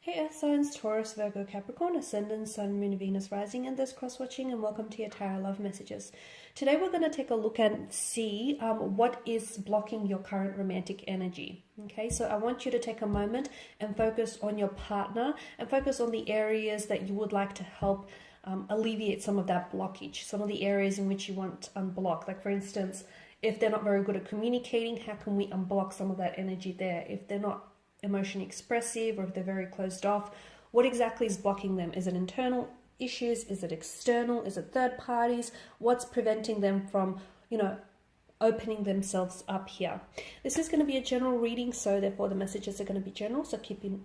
Hey Earth signs, Taurus, Virgo, Capricorn, Ascendant, Sun, Moon, Venus, Rising, and this cross-watching, and welcome to your Tarot Love Messages. Today we're going to take a look and see what is blocking your current romantic energy. Okay, so I want you to take a moment and focus on your partner and focus on the areas that you would like to help alleviate some of that blockage, some of the areas in which you want to unblock. Like for instance, if they're not very good at communicating, how can we unblock some of that energy there? If they're not emotionally expressive, or if they're very closed off, what exactly is blocking them? Is it internal issues? Is it external? Is it third parties? What's preventing them from, opening themselves up here? This is going to be a general reading, so therefore the messages are going to be general, so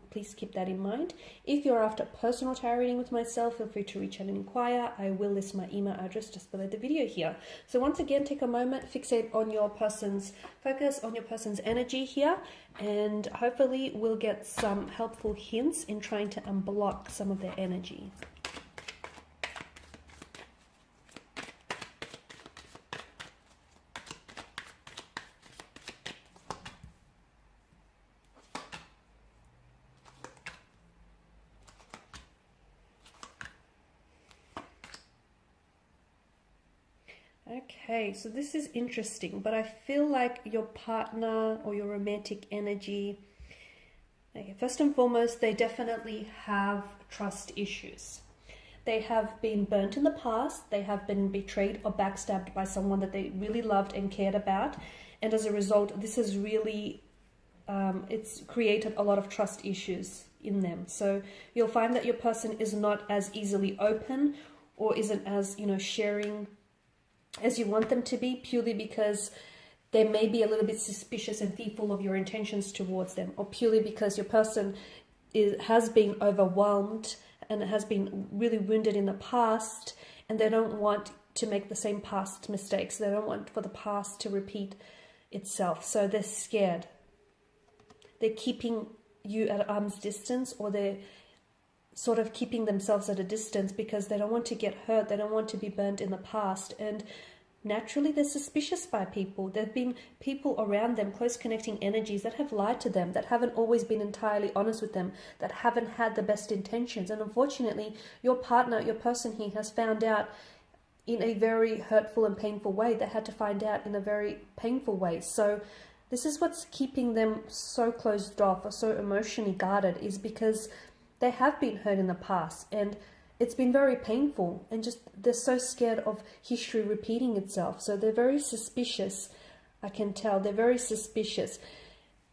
please keep that in mind. If you're after personal tarot reading with myself, feel free to reach out and inquire. I will list my email address just below the video here. So once again, take a moment, focus on your person's energy here, and hopefully we'll get some helpful hints in trying to unblock some of their energy. Okay, so this is interesting, but I feel like your partner or your romantic energy, okay, first and foremost, they definitely have trust issues. They have been burnt in the past, they have been betrayed or backstabbed by someone that they really loved and cared about, and as a result, this has really, it's created a lot of trust issues in them. So you'll find that your person is not as easily open or isn't as, sharing as you want them to be, purely because they may be a little bit suspicious and fearful of your intentions towards them, or purely because your person has been overwhelmed and has been really wounded in the past, and they don't want to make the same past mistakes. They don't want for the past to repeat itself, so they're scared. They're keeping you at arm's distance, or they're sort of keeping themselves at a distance because they don't want to get hurt, they don't want to be burnt in the past, and naturally they're suspicious by people. There have been people around them, close connecting energies, that have lied to them, that haven't always been entirely honest with them, that haven't had the best intentions, and unfortunately your partner, your person here, has found out in a very hurtful and painful way. They had to find out in a very painful way. So this is what's keeping them so closed off or so emotionally guarded, is because they have been hurt in the past and it's been very painful, and just they're so scared of history repeating itself. So they're very suspicious. I can tell they're very suspicious.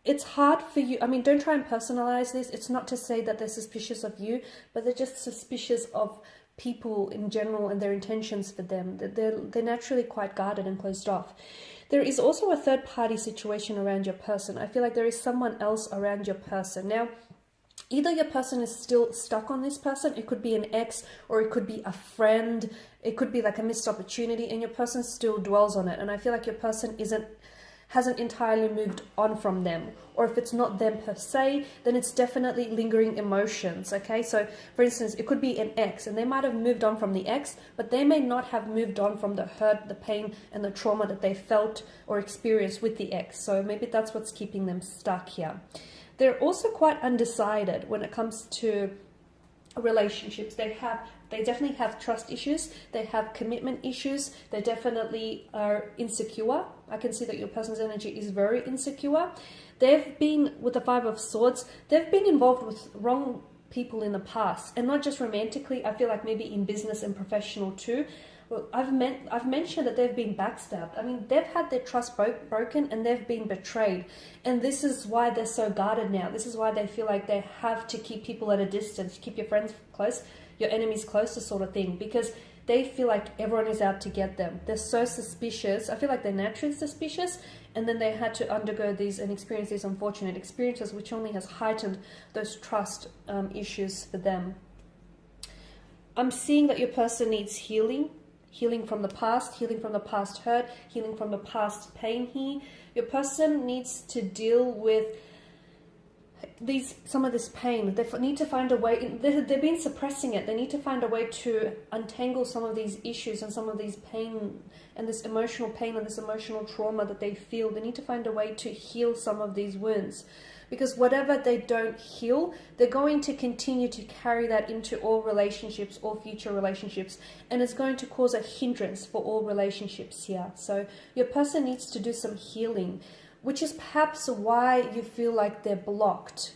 It's hard for you. I mean, don't try and personalize this. It's not to say that they're suspicious of you, but they're just suspicious of people in general and their intentions for them. They're naturally quite guarded and closed off. There is also a third party situation around your person. I feel like there is someone else around your person. Now, either your person is still stuck on this person, it could be an ex, or it could be a friend, it could be like a missed opportunity, and your person still dwells on it. And I feel like your person hasn't entirely moved on from them. Or if it's not them per se, then it's definitely lingering emotions, okay? So for instance, it could be an ex, and they might have moved on from the ex, but they may not have moved on from the hurt, the pain, and the trauma that they felt or experienced with the ex. So maybe that's what's keeping them stuck here. They're also quite undecided when it comes to relationships. They definitely have trust issues. They have commitment issues. They definitely are insecure. I can see that your person's energy is very insecure. They've been, with the Five of Swords, they've been involved with wrong people in the past, and not just romantically. I feel like maybe in business and professional too. Well, I've mentioned that they've been backstabbed. I mean, they've had their trust broken and they've been betrayed. And this is why they're so guarded now. This is why they feel like they have to keep people at a distance, keep your friends close, your enemies closer, sort of thing, because they feel like everyone is out to get them. They're so suspicious. I feel like they're naturally suspicious, and then they had to undergo these and experience these unfortunate experiences, which only has heightened those trust issues for them. I'm seeing that your person needs healing. Healing from the past hurt, healing from the past pain here. Your person needs to deal with some of this pain. They need to find a way. They've been suppressing it. They need to find a way to untangle some of these issues and some of these pain and this emotional pain and this emotional trauma that they feel. They need to find a way to heal some of these wounds. because whatever they don't heal, they're going to continue to carry that into all relationships, all future relationships, and it's going to cause a hindrance for all relationships here. So your person needs to do some healing, which is perhaps why you feel like they're blocked,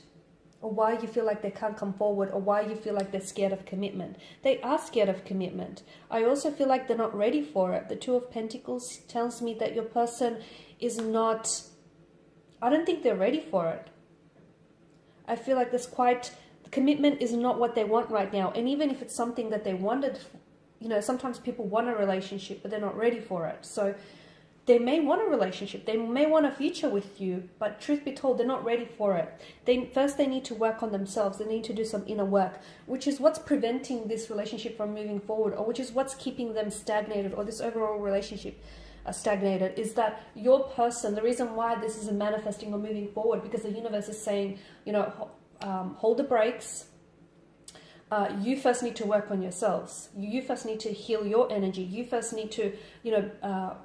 or why you feel like they can't come forward, or why you feel like they're scared of commitment. They are scared of commitment. I also feel like they're not ready for it. The Two of Pentacles tells me that your person is not, I don't think they're ready for it. I feel like commitment is not what they want right now. And even if it's something that they wanted, you know, sometimes people want a relationship, but they're not ready for it. So they may want a relationship, they may want a future with you, but truth be told, they're not ready for it. First they need to work on themselves, they need to do some inner work, which is what's preventing this relationship from moving forward, or which is what's keeping them stagnated, or this overall relationship stagnated, is that your person, the reason why this isn't manifesting or moving forward, because the universe is saying, you know, hold the brakes. You first need to work on yourselves. You first need to heal your energy. You first need to, you know,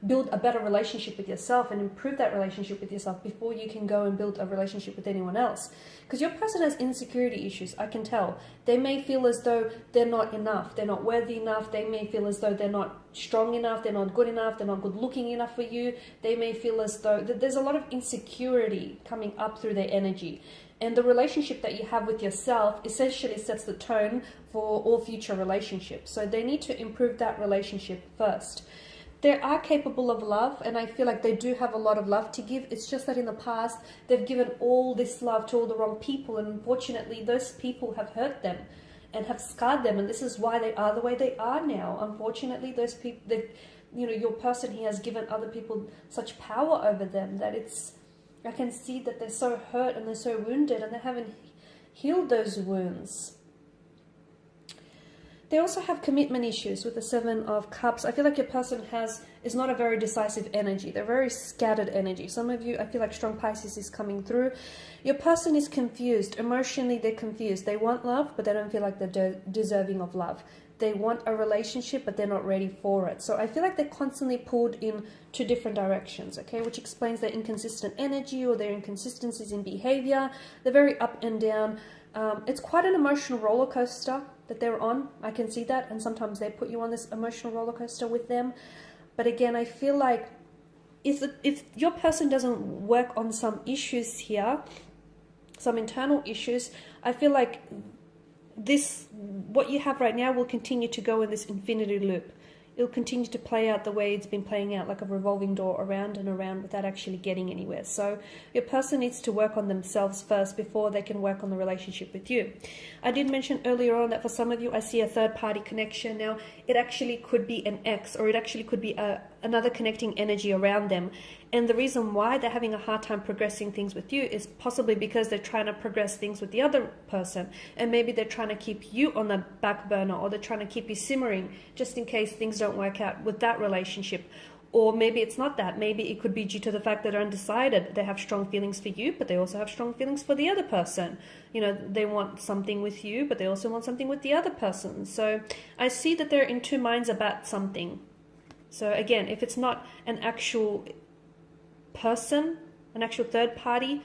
build a better relationship with yourself, and improve that relationship with yourself before you can go and build a relationship with anyone else. Because your person has insecurity issues, I can tell. They may feel as though they're not enough, they're not worthy enough, they may feel as though they're not strong enough, they're not good enough, they're not good looking enough for you. They may feel as though there's a lot of insecurity coming up through their energy. And the relationship that you have with yourself essentially sets the tone for all future relationships. So they need to improve that relationship first. They are capable of love, and I feel like they do have a lot of love to give. It's just that in the past, they've given all this love to all the wrong people, and unfortunately, those people have hurt them and have scarred them, and this is why they are the way they are now. Unfortunately, those people, you know, your person here has given other people such power over them that I can see that they're so hurt and they're so wounded, and they haven't healed those wounds. They also have commitment issues with the Seven of Cups. I feel like your person is not a very decisive energy. They're very scattered energy. Some of you, I feel like strong Pisces is coming through. Your person is confused. Emotionally, they're confused. They want love, but they don't feel like they're deserving of love. They want a relationship, but they're not ready for it. So I feel like they're constantly pulled in two different directions, okay? Which explains their inconsistent energy or their inconsistencies in behavior. They're very up and down. It's quite an emotional roller coaster that they're on. I can see that, and sometimes they put you on this emotional roller coaster with them. But again, I feel like if your person doesn't work on some issues here, some internal issues, I feel like what you have right now will continue to go in this infinity loop. It'll continue to play out the way it's been playing out, like a revolving door, around and around, without actually getting anywhere. So your person needs to work on themselves first before they can work on the relationship with you. I did mention earlier on that for some of you, I see a third-party connection. Now, it actually could be an ex, or it actually could be another connecting energy around them. And the reason why they're having a hard time progressing things with you is possibly because they're trying to progress things with the other person. And maybe they're trying to keep you on the back burner, or they're trying to keep you simmering just in case things don't work out with that relationship. Or maybe it's not that. Maybe it could be due to the fact that they're undecided. They have strong feelings for you, but they also have strong feelings for the other person. You know, they want something with you, but they also want something with the other person. So I see that they're in two minds about something. So again, if it's not an actual person, an actual third party,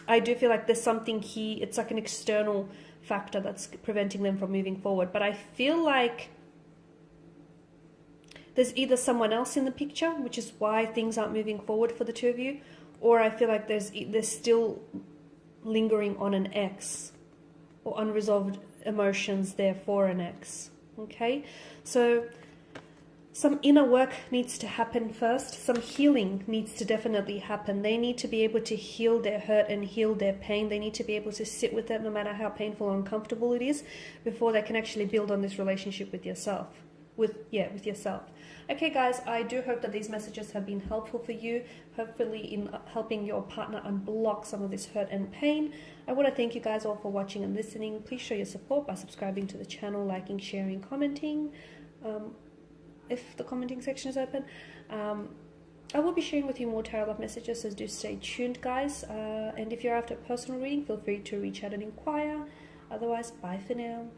I do feel like there's something here. It's like an external factor that's preventing them from moving forward. But I feel like there's either someone else in the picture, which is why things aren't moving forward for the two of you, or I feel like there's still lingering on an ex, or unresolved emotions there for an ex. Okay, so some inner work needs to happen first. Some healing needs to definitely happen. They need to be able to heal their hurt and heal their pain. They need to be able to sit with it no matter how painful or uncomfortable it is, before they can actually build on this relationship with yourself. With yourself. Okay guys, I do hope that these messages have been helpful for you, hopefully in helping your partner unblock some of this hurt and pain. I want to thank you guys all for watching and listening. Please show your support by subscribing to the channel, liking, sharing, commenting. If the commenting section is open. I will be sharing with you more tarot love messages, so do stay tuned guys. And if you're after a personal reading, feel free to reach out and inquire. Otherwise, bye for now.